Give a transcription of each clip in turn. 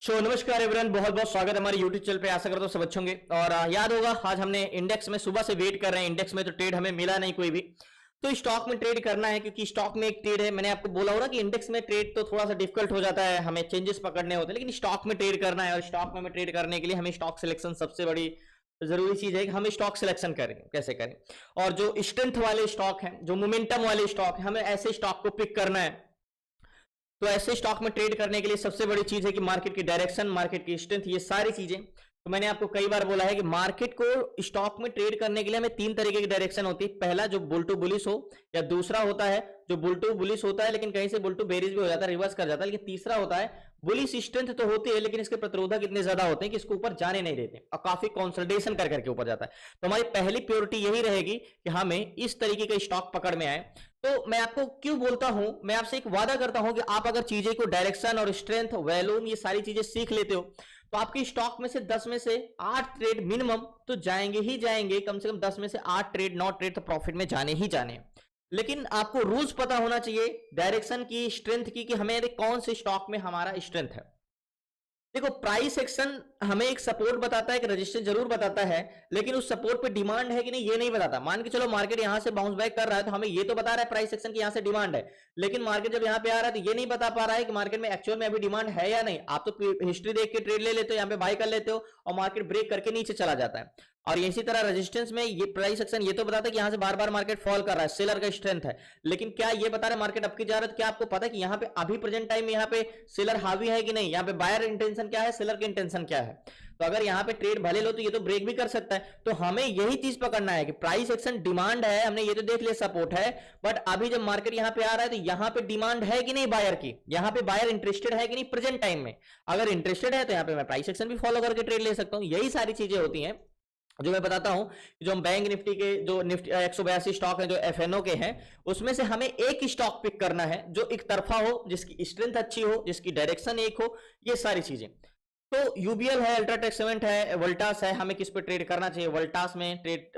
नमस्कार एवरीवन, बहुत बहुत स्वागत है हमारे यूट्यूब चैनल पे। आशा करता हूँ सब अच्छे होंगे। और याद होगा आज हमने इंडेक्स में सुबह से वेट कर रहे हैं। इंडेक्स में तो ट्रेड हमें मिला नहीं कोई भी, तो स्टॉक में ट्रेड करना है क्योंकि स्टॉक में एक ट्रेड है। मैंने आपको बोला होगा कि इंडेक्स में ट्रेड तो थोड़ा सा डिफिकल्ट हो जाता है, हमें चेंजेस पकड़ने होते हैं, लेकिन स्टॉक में ट्रेड करना है। और स्टॉक में ट्रेड करने के लिए हमें स्टॉक सिलेक्शन सबसे बड़ी जरूरी चीज है कि हम स्टॉक सिलेक्शन करें, कैसे करें। और जो स्ट्रेंथ वाले स्टॉक हैं, जो मोमेंटम वाले स्टॉक हैं, हमें ऐसे स्टॉक को पिक करना है। तो ऐसे स्टॉक में ट्रेड करने के लिए सबसे बड़ी चीज है कि मार्केट की डायरेक्शन, मार्केट की स्ट्रेंथ, ये सारी चीजें। तो मैंने आपको कई बार बोला है कि मार्केट को स्टॉक में ट्रेड करने के लिए हमें तीन तरीके की डायरेक्शन होती है। पहला जो बुल टू बुलिश हो, या दूसरा होता है जो बुल टू बुलिश होता है लेकिन कहीं से बुल टू बेरिश भी हो जाता है, रिवर्स कर जाता है। लेकिन तीसरा होता है बुलिश स्ट्रेंथ तो होती है लेकिन इसके प्रतिरोधक इतने ज्यादा होते हैं कि इसको ऊपर जाने नहीं देते और काफी कंसोलिडेशन कर करके ऊपर जाता है। तो हमारी पहली प्योरिटी यही रहेगी कि हमें इस तरीके का स्टॉक पकड़ में आए। तो मैं आपको क्यों बोलता हूं, मैं आपसे एक वादा करता हूं कि आप अगर चीजें को डायरेक्शन और स्ट्रेंथ, वॉल्यूम, ये सारी चीजें सीख लेते हो तो आपकी स्टॉक में से 10 में से 8 ट्रेड मिनिमम तो जाएंगे ही जाएंगे। कम से कम 10 में से 8 ट्रेड, 9 ट्रेड तो प्रॉफिट में जाने ही जाने। लेकिन आपको रूल्स पता होना चाहिए डायरेक्शन की, स्ट्रेंथ की, कि हमें कौन से स्टॉक में हमारा स्ट्रेंथ है। देखो, प्राइस एक्शन हमें एक सपोर्ट बताता है, एक रजिस्टेंस जरूर बताता है, लेकिन उस सपोर्ट पे डिमांड है कि नहीं ये नहीं बताता। मान के चलो मार्केट यहां से बाउंस बैक कर रहा है तो हमें ये तो बता रहा है प्राइस एक्शन की यहां से डिमांड है, लेकिन मार्केट जब यहां पे आ रहा है तो ये नहीं बता पा रहा है कि मार्केट में एक्चुअल में अभी डिमांड है या नहीं। आप तो हिस्ट्री देख के ट्रेड ले लेते हो, यहाँ पे बाय कर लेते हो और मार्केट ब्रेक करके नीचे चला जाता है। और इसी तरह रेजिस्टेंस में ये प्राइस एक्शन ये तो बताता है कि यहां से बार बार मार्केट फॉल कर रहा है, सेलर का स्ट्रेंथ है। लेकिन क्या ये बता रहा है मार्केट अप की जा रहा है, तो क्या आपको पता है कि यहाँ पे अभी प्रेजेंट टाइम में यहाँ पे सेलर हावी है कि नहीं, यहाँ पे बायर इंटेंशन क्या है, सेलर की इंटेंशन क्या है। तो अगर यहाँ पे ट्रेड भले लो तो ये तो ब्रेक भी कर सकता है। तो हमें यही चीज पकड़ना है कि प्राइस एक्शन डिमांड है, हमने ये तो देख लिया सपोर्ट है, बट अभी जब मार्केट यहाँ पे आ रहा है तो यहाँ पे डिमांड है कि नहीं बायर की, यहाँ पे बायर इंटरेस्टेड है कि नहीं प्रेजेंट टाइम में। अगर इंटरेस्टेड है तो यहाँ पे मैं प्राइस एक्शन भी फॉलो करके ट्रेड ले सकता हूँ। यही सारी चीजें होती हैं जो मैं बताता हूं। जो हम बैंक निफ्टी के जो निफ्टी 182 स्टॉक है जो एफएनओ के हैं, उसमें से हमें एक स्टॉक पिक करना है जो एक तरफा हो, जिसकी स्ट्रेंथ अच्छी हो, जिसकी डायरेक्शन एक हो, ये सारी चीजें। तो यूबीएल है, अल्ट्राटेक सीमेंट है, वोल्टास है। हमें किस पे ट्रेड करना चाहिए? वोल्टास में ट्रेड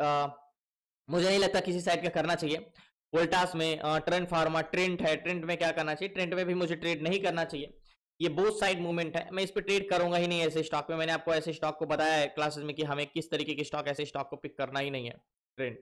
मुझे नहीं लगता किसी साइड का करना चाहिए। वोल्टास में ट्रेंड फार्मा, ट्रेंड है, ट्रेंड में क्या करना चाहिए? ट्रेंड में भी मुझे ट्रेड नहीं करना चाहिए। ये बोथ साइड मूवमेंट है, मैं इस पे ट्रेड करूंगा ही नहीं ऐसे स्टॉक में। मैंने आपको ऐसे स्टॉक को बताया है क्लासेस में कि हमें किस तरीके के स्टॉक, ऐसे स्टॉक को पिक करना ही नहीं है। ट्रेंड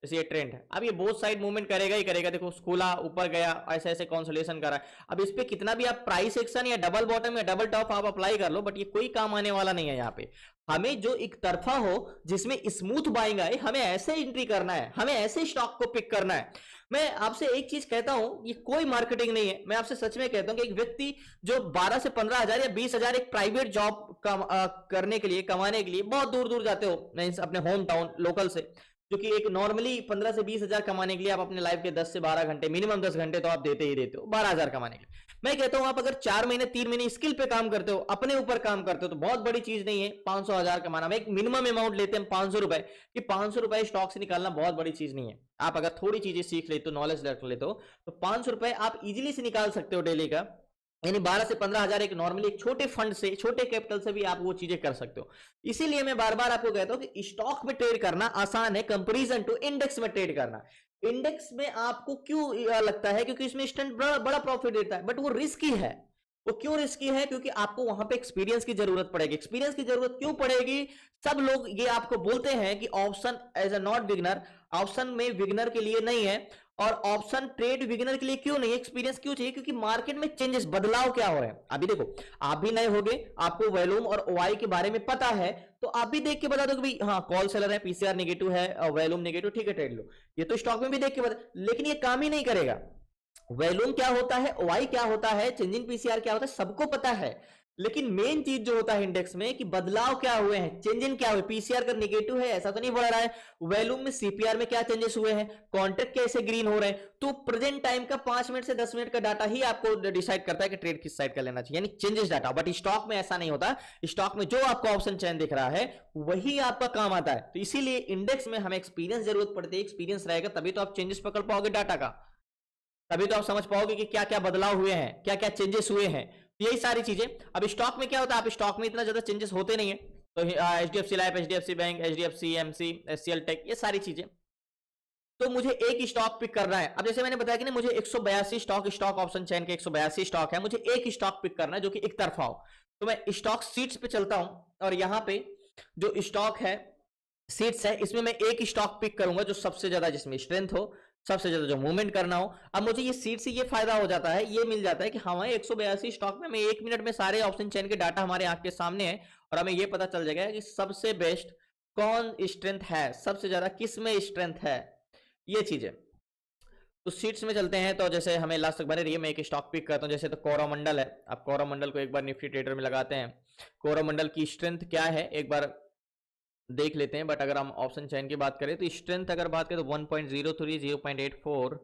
जैसे ये ट्रेंड है, अब ये बोथ साइड मूवमेंट करेगा ही करेगा। देखो खुला, ऊपर गया, ऐसे ऐसे कंसोलिडेशन कर रहा है। अब इस पे कितना भी आप प्राइस एक्शन या डबल बॉटम या डबल टॉप आप अप्लाई कर लो, बट ये कोई काम आने वाला नहीं है। यहाँ पे हमें जो एक तरफा हो, जिसमें स्मूथ बाइंग आए, हमें ऐसे एंट्री करना है, हमें ऐसे स्टॉक को पिक करना है। मैं आपसे एक चीज कहता हूं, ये कोई मार्केटिंग नहीं है, मैं आपसे सच में कहता हूं कि एक व्यक्ति जो 12 से 15 हजार या 20 हजार एक प्राइवेट जॉब करने के लिए, कमाने के लिए बहुत दूर दूर जाते हो, अपने होम टाउन लोकल से, जो कि एक नॉर्मली 15 से 20 हजार कमाने के लिए आप अपने लाइफ के 10 से 12 घंटे, मिनिमम 10 घंटे तो आप देते ही देते हो 12 हजार कमाने के लिए। मैं कहता हूं आप अगर 4 महीने 3 महीने स्किल पे काम करते हो, अपने ऊपर काम करते हो, तो बहुत बड़ी चीज नहीं है 500 हजार कमाना। एक मिनिमम अमाउंट लेते हैं 500 रुपए, कि 500 रुपए स्टॉक से निकालना बहुत बड़ी चीज नहीं है। आप अगर थोड़ी चीजें सीख लेते हो, नॉलेज रख लेते हो, तो 500 रुपए आप इजीली से निकाल सकते हो डेली का। यानी 12 से 15 हजार एक नॉर्मली एक छोटे फंड से, छोटे कैपिटल से भी आप वो चीजें कर सकते हो। इसीलिए मैं बार बार आपको कहता हूं कि स्टॉक में ट्रेड करना आसान है कंपैरिजन टू इंडेक्स में ट्रेड करना। इंडेक्स में आपको क्यों लगता है? क्योंकि इसमें इंस्टेंट बड़ा प्रॉफिट देता है, बट वो रिस्की है। वो क्यों रिस्की है? क्योंकि आपको वहां पे एक्सपीरियंस की जरूरत पड़ेगी। एक्सपीरियंस की जरूरत क्यों पड़ेगी? सब लोग ये आपको बोलते हैं कि option as a not beginner, option में बिगनर के लिए नहीं है। और ऑप्शन ट्रेड बिगिनर के लिए क्यों नहीं? एक्सपीरियंस क्यों चाहिए? क्योंकि मार्केट में चेंजेस, बदलाव क्या हो रहे हैं। अभी देखो, आप भी नए होगे, आपको वॉल्यूम और ओआई के बारे में पता है, तो आप भी देख के बता दो कि भाई हाँ कॉल सेलर है, पीसीआर नेगेटिव है, वॉल्यूम नेगेटिव, ठीक है ट्रेड लो। ये तो स्टॉक में भी देख के बता, लेकिन ये काम ही नहीं करेगा। वॉल्यूम क्या होता है, ओआई क्या होता है, चेंज इन पीसीआर क्या होता है, सबको पता है। लेकिन मेन चीज जो होता है इंडेक्स में कि बदलाव क्या हुए हैं, चेंज इन क्या हुए। पीसीआर का नेगेटिव है ऐसा तो नहीं बढ़ रहा है, वॉल्यूम में सीपीआर में क्या चेंजेस हुए हैं, कॉन्ट्रैक्ट कैसे ग्रीन हो रहे हैं। तो प्रेजेंट टाइम का 5 मिनट से 10 मिनट का डाटा ही आपको डिसाइड करता है कि ट्रेड किस साइड का लेना चाहिए, यानी चेंजेस डाटा। बट स्टॉक में ऐसा नहीं होता। स्टॉक में जो आपको ऑप्शन चेन दिख रहा है वही आपका काम आता है। तो इसीलिए इंडेक्स में हमें एक्सपीरियंस जरूरत पड़ती है। एक्सपीरियंस रहेगा तभी तो आप चेंजेस पकड़ पाओगे डाटा का, तभी तो आप समझ पाओगे कि क्या क्या बदलाव हुए हैं, क्या क्या चेंजेस हुए हैं। यही सारी चीजें। अब स्टॉक में क्या होता है, आप स्टॉक में इतना ज्यादा चेंजेस होते नहीं है। तो HDFC life, HDFC bank, HDFC AMC, HCL tech, ये सारी चीजें। तो मुझे एक स्टॉक पिक करना है। अब जैसे मैंने बताया कि नहीं, मुझे 182 स्टॉक ऑप्शन चेन के 182 स्टॉक है, मुझे एक स्टॉक पिक करना है जो कि एक तरफा हो। तो मैं स्टॉक सीट्स पे चलता हूं और यहाँ पे जो स्टॉक है सीट्स है, इसमें मैं एक स्टॉक पिक करूंगा जो सबसे ज्यादा जिसमें स्ट्रेंथ हो, सबसे ज्यादा जो मूवमेंट करना हो। अब मुझे ये सीट से ये फायदा हो जाता है, ये मिल जाता है कि हमारे 182 स्टॉक में हमें 1 मिनट में सारे ऑप्शन चेन के डाटा हमारे आंख के सामने है और हमें ये पता चल जाएगा कि सबसे बेस्ट कौन स्ट्रेंथ है, सबसे ज्यादा किस में स्ट्रेंथ है, ये चीजें। तो सीट्स में चलते हैं, तो जैसे हमें लास्ट तक बने रही है, मैं एक स्टॉक पिक करता हूं, जैसे तो कोरोमंडल है। अब कोरोमंडल को एक बार निफ्टी ट्रेडर में लगाते हैं, कोरोमंडल की स्ट्रेंथ क्या है एक बार देख लेते हैं। बट अगर हम ऑप्शन चेन की बात करें तो स्ट्रेंथ अगर बात करें तो 1.03, 0.84,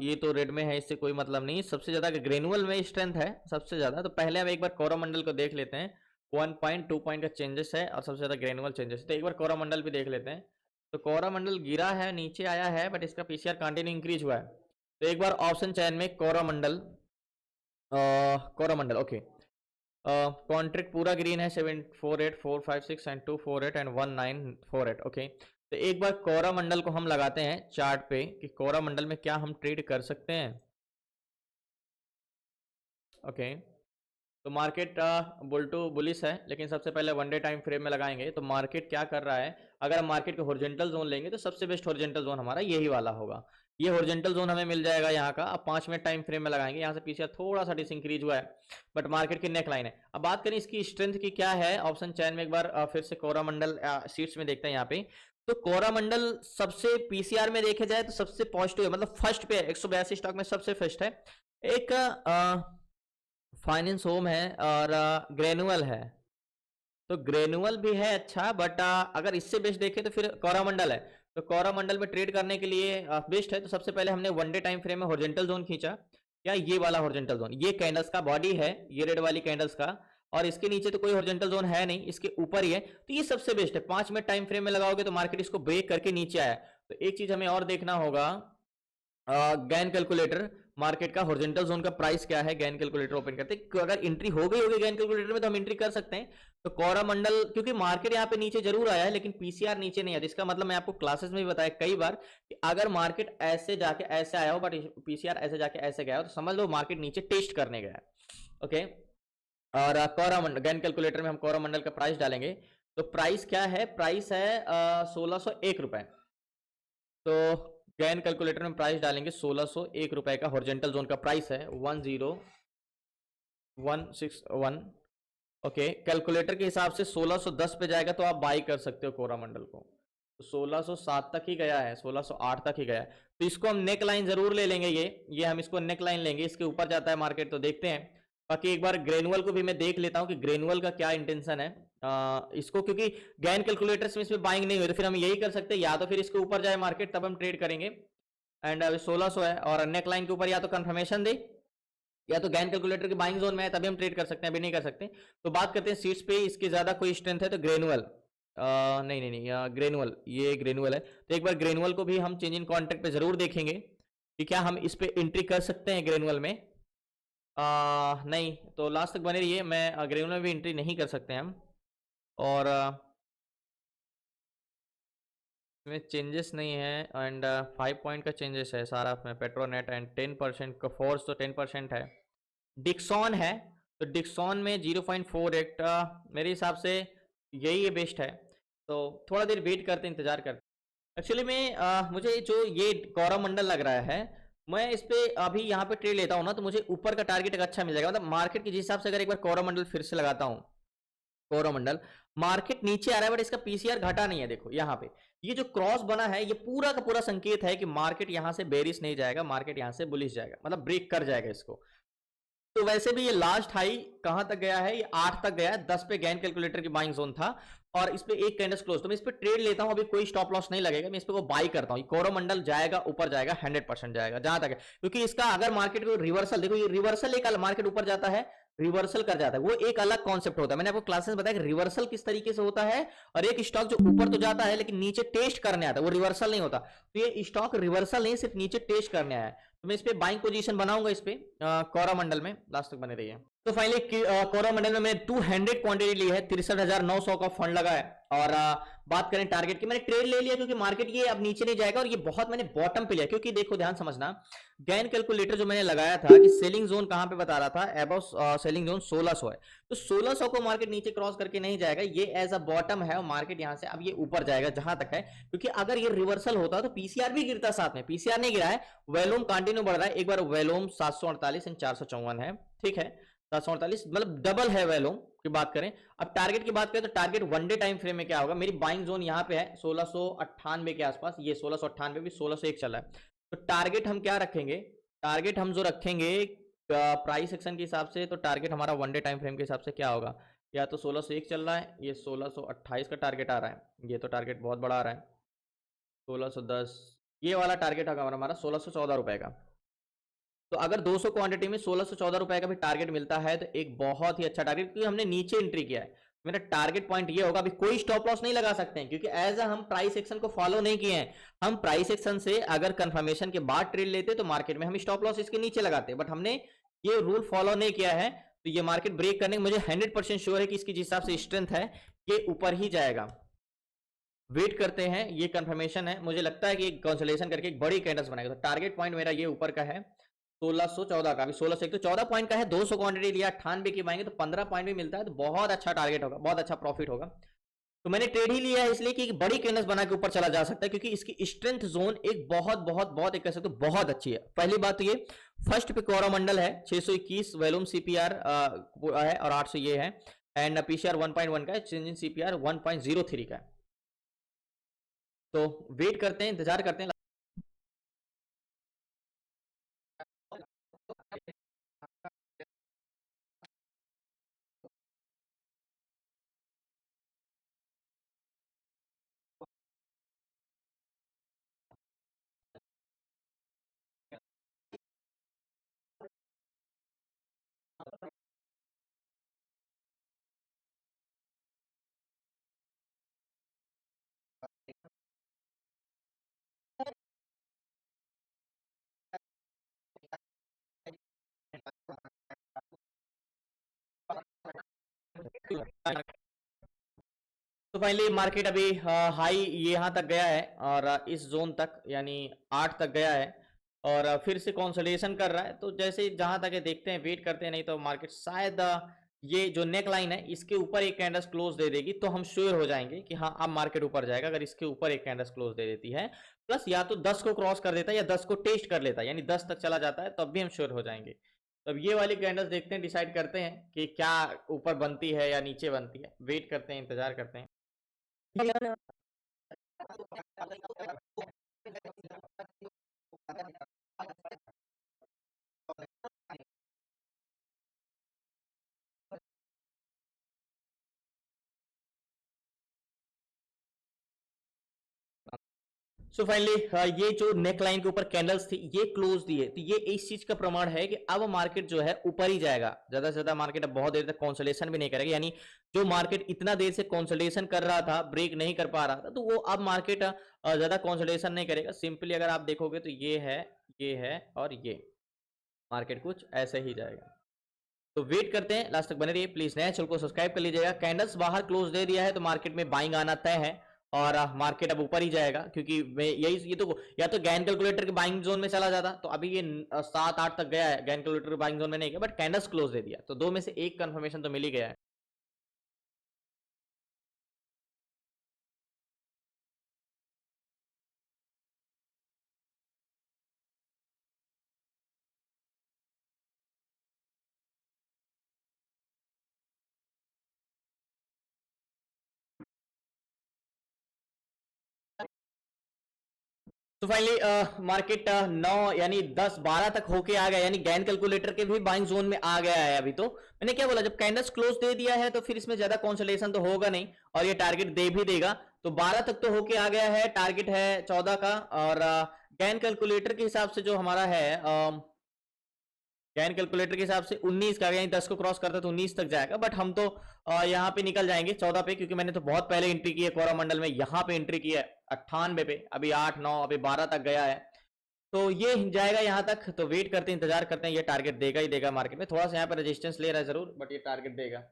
ये तो रेड में है, इससे कोई मतलब नहीं। सबसे ज्यादा ग्रेनुअल में स्ट्रेंथ है सबसे ज्यादा, तो पहले हम एक बार कोरोमंडल को देख लेते हैं। 1.2 पॉइंट का चेंजेस है और सबसे ज्यादा ग्रेनुअल चेंजेस, तो एक बार कोरोमंडल भी देख लेते हैं। तो कोरोमंडल गिरा है, नीचे आया है, बट इसका पीसीआर कंटिन्यू इंक्रीज हुआ है। तो एक बार ऑप्शन चेन में कोरोमंडल, कोरोमंडल ओके, कॉन्ट्रैक्ट पूरा ग्रीन है, 748, 456 एंड 248 एंड 1948 ओके। तो एक बार कोरोमंडल को हम लगाते हैं चार्ट पे कि कोरोमंडल में क्या हम ट्रेड कर सकते हैं। ओके, तो मार्केट बुल टू बुलिश है, लेकिन सबसे पहले वन डे टाइम फ्रेम में लगाएंगे तो मार्केट क्या कर रहा है। अगर हम मार्केट के हॉरिजॉन्टल जोन लेंगे तो सबसे बेस्ट हॉरिजॉन्टल जोन हमारा यही वाला होगा, ये हॉरिजॉन्टल जोन हमें मिल जाएगा यहाँ का। अब 5 मिनट टाइम फ्रेम में लगाएंगे, यहाँ से पीछे थोड़ा सा डिसइंक्रीज हुआ है बट मार्केट की नेक लाइन है। अब बात करें इसकी स्ट्रेंथ की क्या है, ऑप्शन चैन में एक बार फिर से कोरोमंडल सीट्स में देखते हैं यहाँ पे। तो कोरोमंडल सबसे पीसीआर में देखे जाए तो सबसे पॉजिटिव है, मतलब फर्स्ट पे 182 स्टॉक में सबसे फर्स्ट है। एक फाइनेंस होम है और ग्रेनुअल है, तो ग्रेनुअल भी है अच्छा, बट अगर इससे बेस्ट देखें तो फिर कोरोमंडल है। तो कोरोमंडल में ट्रेड करने के लिए बेस्ट है। तो सबसे पहले हमने वन डे टाइम फ्रेम में हॉरिजॉन्टल जोन खींचा, क्या ये वाला हॉरिजॉन्टल जोन, ये कैंडल्स का बॉडी है, ये रेड वाली कैंडल्स का, और इसके नीचे तो कोई हॉरिजॉन्टल जोन है नहीं, इसके ऊपर ही है, तो ये सबसे बेस्ट है। 5 मिनट टाइम फ्रेम में लगाओगे तो मार्केट इसको ब्रेक करके नीचे आया। तो एक चीज हमें और देखना होगा, गैन कैलकुलेटर, मार्केट का हॉरिजॉन्टल जोन का प्राइस क्या है, गैन कैलकुलेटर ओपन करते हैं। अगर एंट्री हो गई होगी गैन कैलकुलेटर में तो हम एंट्री कर सकते हैं। तो कोरोमंडल, क्योंकि मार्केट यहाँ पे नीचे जरूर आया है लेकिन पीसीआर नीचे नहीं आया, इसका मतलब मैं आपको क्लासेस में भी बताया कई बार कि अगर मार्केट ऐसे जाके ऐसे आया हो बट पीसीआर ऐसे जाके ऐसे गया हो तो समझ लो मार्केट नीचे टेस्ट करने गया है। ओके, और कोरोमंडल गैन कैलकुलेटर में हम कोरोमंडल का प्राइस डालेंगे, तो प्राइस क्या है, प्राइस है 1601 रुपए। तो गैन कैलकुलेटर में प्राइस डालेंगे 1601 रुपए का, हॉरिजॉन्टल जोन का प्राइस है 10161 ओके। कैलकुलेटर के हिसाब से 1610 पे जाएगा तो आप बाई कर सकते हो कोरोमंडल को। तो 1607 तक ही गया है, 1608 तक ही गया है, तो इसको हम नेक लाइन जरूर ले लेंगे, ये हम इसको नेक लाइन लेंगे। इसके ऊपर जाता है मार्केट तो देखते हैं। बाकी एक बार ग्रेनुअल को भी मैं देख लेता हूं कि ग्रेनुअल का क्या इंटेंशन है इसको, क्योंकि गैन कैलकुलेटर्स में इसमें बाइंग नहीं हुई तो फिर हम यही कर सकते हैं, या तो फिर इसके ऊपर जाए मार्केट तब हम ट्रेड करेंगे। एंड अभी 1600 है और नेक लाइन के ऊपर या तो कंफर्मेशन दे या तो गैन कैलकुलेटर के बाइंग जोन में है तभी हम ट्रेड कर सकते हैं, अभी नहीं कर सकते। तो बात करते हैं सीट्स पे, इसकी ज्यादा कोई स्ट्रेंथ है तो ग्रेनुअल, नहीं ग्रेनुअल, ये ग्रेनुअल है। तो एक बार ग्रेनुअल को भी हम चेंज इन कॉन्ट्रैक्ट पे जरूर देखेंगे कि क्या हम इस पे एंट्री कर सकते हैं ग्रेनुअल में। नहीं, तो लास्ट तक बने रहिए, मैं ग्रेनुअल में भी एंट्री नहीं कर सकते हम। और इसमें चेंजेस नहीं है एंड 5 पॉइंट का चेंजेस है सारा में पेट्रोनेट एंड 10% का फोर्स, तो 10% है। डिक्सॉन है तो डिक्सॉन में 0.48 मेरे हिसाब से यही बेस्ट है, तो थोड़ा देर वेट करते इंतजार करते। एक्चुअली में मुझे जो ये कोरोमंडल लग रहा है, मैं इस पे अभी यहाँ पे ट्रेड लेता हूँ ना तो मुझे ऊपर का टारगेट एक अच्छा मिल जाएगा, मतलब मार्केट के हिसाब से। अगर एक बार कोरोमंडल फिर से लगाता हूँ, कोरोमंडल मार्केट नीचे आ रहा है बट इसका पीसीआर घटा नहीं है, देखो यहाँ पे ये जो क्रॉस बना है ये पूरा का पूरा संकेत है कि मार्केट यहाँ से बेरिश नहीं जाएगा, मार्केट यहाँ से बुलिश जाएगा, मतलब ब्रेक कर जाएगा इसको। तो वैसे भी ये लास्ट हाई कहां तक गया है, ये 8 तक गया है, 10 पे गैन कैलकुलेटर की बाइंग जोन था और इस पे एक कैंडल्स क्लोज, तो मैं इस पे ट्रेड लेता हूं, अभी कोई स्टॉप लॉस नहीं लगेगा, मैं इस पे को बाई करता हूं। कोरोमंडल जाएगा ऊपर जाएगा, 100% जाएगा जहां तक है, क्योंकि इसका अगर मार्केट को रिवर्सल, देखो ये रिवर्सल एक मार्केट ऊपर जाता है रिवर्सल कर जाता है, वो एक अलग कॉन्सेप्ट होता है। मैंने आपको क्लासेस बताया कि रिवर्सल किस तरीके से होता है, और एक स्टॉक जो ऊपर तो जाता है लेकिन नीचे टेस्ट करने आता है, वो रिवर्सल नहीं होता। तो ये स्टॉक रिवर्सल नहीं, सिर्फ नीचे टेस्ट करने आया है। तो मैं इस पे बाइंग पोजीशन बनाऊंगा इस पे कोरोमंडल में, लास्ट तक बने रहिए। तो फाइनली कोरोमंडल में मैंने 200 क्वांटिटी ली है, 63,900 का फंड लगा है। और बात करें टारगेट की, मैंने ट्रेड ले लिया क्योंकि मार्केट ये अब नीचे नहीं जाएगा और ये बहुत मैंने बॉटम पे लिया, क्योंकि देखो ध्यान समझना, गैन कैलकुलेटर जो मैंने लगाया था कि सेलिंग जोन कहां पे बता रहा था, अबव सेलिंग जोन 1600 है। तो 1600 को मार्केट नीचे क्रॉस करके नहीं जाएगा, ये एज अ बॉटम है और मार्केट यहां से अब ये ऊपर जाएगा जहां तक है, क्योंकि अगर ये रिवर्सल होता तो पीसीआर भी गिरता साथ में, पीसीआर नहीं गिरा है, वैल्यूम कंटिन्यू बढ़ रहा है। एक बार वैल्यूम 748 एंड 454 है, ठीक है, 748 मतलब डबल है वैल्यूम की बात करें। अब टारगेट की बात करें तो target one day time frame में क्या होगा, मेरी बाइंग जोन यहाँ पे है 1698 के आसपास, ये 1698 भी 1601 चला है, तो टारगेट हम क्या रखेंगे, टारगेट हम जो रखेंगे प्राइस एक्शन के हिसाब से, तो टारगेट हमारा वन डे टाइम फ्रेम के हिसाब से क्या होगा, या तो 1601 चल रहा है, ये 1628 का टारगेट आ रहा है, ये तो टारगेट बहुत बड़ा आ रहा है 1610, ये वाला टारगेट होगा हमारा 1614 रुपए का। तो अगर 200 क्वांटिटी में 1614 रुपए का भी टारगेट मिलता है तो एक बहुत ही अच्छा टारगेट, क्योंकि हमने नीचे एंट्री किया है, मेरा टारगेट पॉइंट ये होगा, अभी कोई स्टॉप लॉस नहीं लगा सकते हैं, क्योंकि एज हम प्राइस एक्शन को फॉलो नहीं किए हैं। हम प्राइस एक्शन से अगर कंफर्मेशन के बाद ट्रेड लेते तो मार्केट में हम स्टॉप लॉस इसके नीचे लगाते, बट हमने ये रूल फॉलो नहीं किया है, तो ये मार्केट ब्रेक करने मुझे 100% श्योर है कि इसकी जिस हिसाब से स्ट्रेंथ है ये ऊपर ही जाएगा। वेट करते हैं, ये कंफर्मेशन है, मुझे लगता है कि कंसोलिडेशन करके एक बड़ी कैंडल्स बनाएगा, तो टारगेट पॉइंट मेरा ये ऊपर का है 1614 का, अभी 16 से एक तो 14 पॉइंट का है, 200 क्वांटिटी लिया 98 की पाएंगे तो 15 पॉइंट भी मिलता है, तो बहुत अच्छा टारगेट होगा, बहुत अच्छा प्रॉफिट होगा। तो मैंने ट्रेड ही लिया है इसलिए कि बड़ी कैंडल्स बना के ऊपर चला जा सकता है, क्योंकि इसकी स्ट्रेंथ जोन एक बहुत बहुत बहुत एक कह सकते हो बहुत अच्छी है। पहली बात तो ये फर्स्ट पे कोरोमंडल है 621 वैल्यूम सीपीआर है और 800 ये है, एंड पीसीआर 1.1 का है, चेंज इन सीपीआर 1.03 का है। तो वेट करते हैं, इंतजार करते हैं। तो फाइनली मार्केट अभी हाई यहाँ तक गया है और इस जोन तक यानी 8 तक गया है और फिर से कंसोलिडेशन कर रहा है, तो जैसे जहां तक है देखते हैं, वेट करते हैं, नहीं तो मार्केट शायद ये जो नेक लाइन है इसके ऊपर एक कैंडल्स क्लोज दे देगी तो हम श्योर हो जाएंगे कि हाँ अब मार्केट ऊपर जाएगा, अगर इसके ऊपर एक कैंडल्स क्लोज दे देती है, प्लस या तो 10 को क्रॉस कर देता है या 10 को टेस्ट कर लेता है, यानी 10 तक चला जाता है, तब भी हम श्योर हो जाएंगे। तो अब ये वाली कैंडल्स देखते हैं, डिसाइड करते हैं कि क्या ऊपर बनती है या नीचे बनती है, वेट करते हैं, इंतजार करते हैं। सो फाइनली ये जो नेक लाइन के ऊपर कैंडल्स थी ये क्लोज दी है, तो ये इस चीज का प्रमाण है कि अब मार्केट जो है ऊपर ही जाएगा, ज्यादा से ज्यादा मार्केट अब बहुत देर तक कंसोलिडेशन भी नहीं करेगा, यानी जो मार्केट इतना देर से कंसोलिडेशन कर रहा था, ब्रेक नहीं कर पा रहा था, तो वो अब मार्केट ज्यादा कंसोलिडेशन नहीं करेगा। सिंपली अगर आप देखोगे तो ये है और ये मार्केट कुछ ऐसे ही जाएगा। तो वेट करते हैं, लास्ट तक बने रहिए प्लीज, नया चैनल को सब्सक्राइब कर लीजिएगा। कैंडल्स बाहर क्लोज दे दिया है तो मार्केट में बाइंग आना तय है और मार्केट अब ऊपर ही जाएगा, क्योंकि यही ये तो या तो गैन कैलकुलेटर के बाइंग जोन में चला जाता, तो अभी ये 7-8 तक गया है, गैन कैलकुलेटर के बाइंग जोन में नहीं गया, बट कैंडल्स क्लोज दे दिया, तो दो में से एक कंफर्मेशन तो मिल ही गया है। तो फाइनली मार्केट 9 यानी 10-12 तक होके आ गया, यानी गैन कैलकुलेटर के भी बाइंग जोन में आ गया है। अभी तो मैंने क्या बोला, जब कैंडल्स क्लोज दे दिया है तो फिर इसमें ज्यादा कंसोलिडेशन तो होगा नहीं और ये टारगेट दे भी देगा, तो 12 तक तो होके आ गया है, टारगेट है 14 का, और गैन कैलकुलेटर के हिसाब से जो हमारा है गैन कैलकुलेटर के हिसाब से 19 का, यानी 10 को क्रॉस करता है तो 19 तक जाएगा, बट हम तो यहाँ पे निकल जाएंगे 14 पे, क्योंकि मैंने तो बहुत पहले एंट्री की है कोरामंडल में, यहाँ पे एंट्री की है 98 पे, अभी 8-9 अभी 12 तक गया है, तो ये जाएगा यहाँ तक। तो वेट करते हैं, इंतजार करते हैं, ये टारगेट देगा ही देगा, मार्केट में थोड़ा सा यहाँ पर रेजिस्टेंस ले रहा है जरूर, बट ये टारगेट देगा।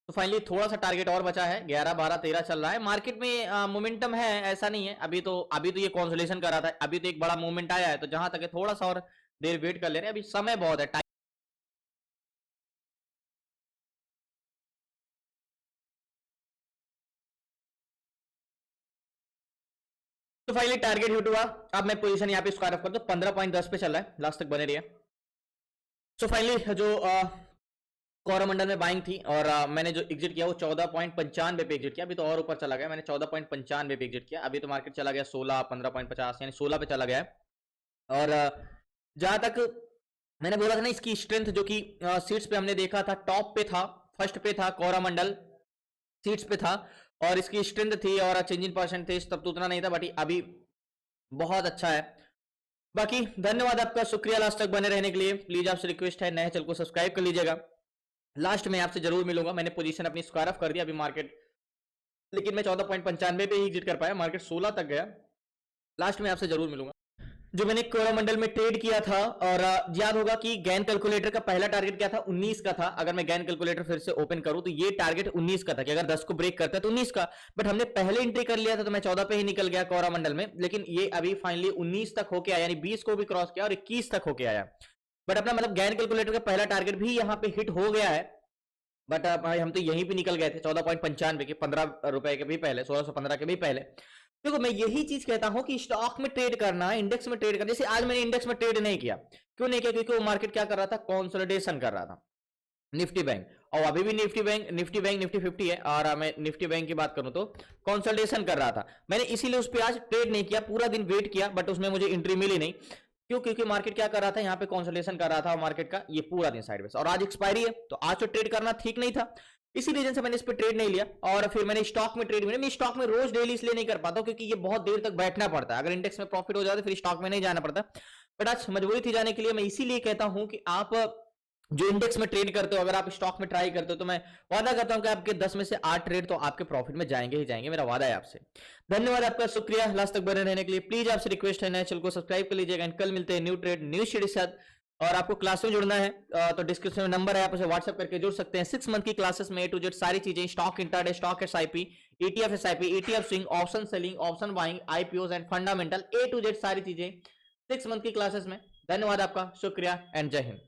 तो फाइनली थोड़ा सा टारगेट और बचा है, 11 12 13 चल रहा है। मार्केट में मोमेंटम है, ऐसा नहीं है। अभी तो ये कंसोलिडेशन कर रहा था, अभी तो एक बड़ा मूवमेंट आया है, तो जहां तक है थोड़ा सा और देर वेट कर ले रहे हैं, अभी समय बहुत है। तो फाइनली टारगेट हिट हुआ। अब मैं पोजीशन यहाँ पे स्क्वायर ऑफ कर दूं, 15.10 पे चल रहा है, लास्ट तक बने रही है। सो फाइनली जो कोरोमंडल में बाइंग थी और मैंने जो एग्जिट किया वो 14.95 पे एग्जिट किया। अभी तो और ऊपर चला गया, मैंने 14.95 पे एग्जिट किया। अभी तो मार्केट चला गया 16 15.50 यानी 16 पे चला गया है। और जहां तक मैंने बोला था ना, इसकी स्ट्रेंथ जो कि सीट्स पे हमने देखा था, टॉप पे था, फर्स्ट पे था कोरोमंडल, सीट्स पे था और इसकी स्ट्रेंथ थी और चेंजिंग परसेंटेज तब तो उतना नहीं था, बट अभी बहुत अच्छा है। बाकी धन्यवाद आपका, शुक्रिया लास्ट तक बने रहने के लिए। प्लीज आपसे रिक्वेस्ट है, नए चैनल को सब्सक्राइब कर लीजिएगा। लास्ट में आपसे जरूर मिलूंगा। मैंने पोजीशन अपनी स्क्वायर ऑफ कर दिया अभी मार्केट, लेकिन मैं 14.95 पे ही एग्जिट कर पाया, मार्केट 16 तक गया। लास्ट में आपसे जरूर मिलूंगा। जो मैंने कोरोमंडल में ट्रेड किया था, और याद होगा कि गैन कैलकुलेटर का पहला टारगेट क्या था, 19 का था। अगर मैं गैन कैलकुलेटर फिर से ओपन करूं तो ये टारगेट 19 का था कि अगर 10 को ब्रेक करता है तो 19 का, बट हमने पहले एंट्री कर लिया था तो मैं 14 पे ही निकल गया कोरोमंडल में। लेकिन ये अभी फाइनली 19 तक होके आया, यानी 20 को भी क्रॉस किया और 21 तक होके आया। बट अपना मतलब गैन कैलकुलेटर का पहला टारगेट भी यहाँ पे हिट हो गया है। बट भाई हम तो यहीं पे निकल गए थे 14.95 के, 15 रुपए के भी पहले, 1615 के भी पहले। देखो मैं यही चीज कहता हूं कि स्टॉक में ट्रेड करना, इंडेक्स में ट्रेड करना। जैसे आज मैंने इंडेक्स में ट्रेड नहीं किया, क्यों नहीं किया? क्योंकि वो मार्केट क्या कर रहा था, कंसोलिडेशन कर रहा था, निफ्टी बैंक। और अभी भी निफ्टी 50 है, और मैं निफ्टी बैंक की बात करूं तो कंसोलिडेशन कर रहा था। मैंने इसीलिए उस पर आज ट्रेड नहीं किया, पूरा दिन वेट किया, बट उसमें मुझे एंट्री मिली नहीं। क्यों? क्योंकि मार्केट क्या कर रहा था, यहाँ पे कंसोलिडेशन कर रहा था मार्केट का, ये पूरा दिन साइडवेज, और आज एक्सपायरी है, तो आज तो ट्रेड करना ठीक नहीं था। इसी रीजन से मैंने इस पे ट्रेड नहीं लिया। और फिर मैंने स्टॉक में ट्रेड मैं स्टॉक में रोज डेली इसलिए नहीं कर पाता क्योंकि ये बहुत देर तक बैठना पड़ता है। अगर इंडेक्स में प्रॉफिट हो जाए तो फिर स्टॉक में नहीं जाना पड़ता, बट आज मजबूरी थी जाने के लिए। मैं इसीलिए कहता हूं कि आप जो इंडेक्स में ट्रेड करते हो, अगर आप स्टॉक में ट्राई करते हो, तो मैं वादा करता हूं कि आपके 10 में से 8 ट्रेड तो आपके प्रॉफिट में जाएंगे ही जाएंगे, मेरा वादा है आपसे। धन्यवाद आपका, शुक्रिया लास्ट तक बने रहने के लिए। प्लीज आपसे रिक्वेस्ट है, नए चैनल को सब्सक्राइब कर लीजिएगा। कल मिलते हैं न्यू ट्रेड न्यू शेड्यूल के साथ। और आपको क्लास में जुड़ना है तो डिस्क्रिप्शन में नंबर है, आप उसे व्हाट्सएप करके जुड़ सकते हैं। 6 मंथ की क्लासेस में A to Z सारी चीजें, stock intraday, stock SIP, ETF SIP, ETF swing, option selling, option buying, IPOs and fundamental, A to Z सारी चीजें 6 मंथ की क्लासेस में। धन्यवाद आपका, शुक्रिया एंड जय हिंद।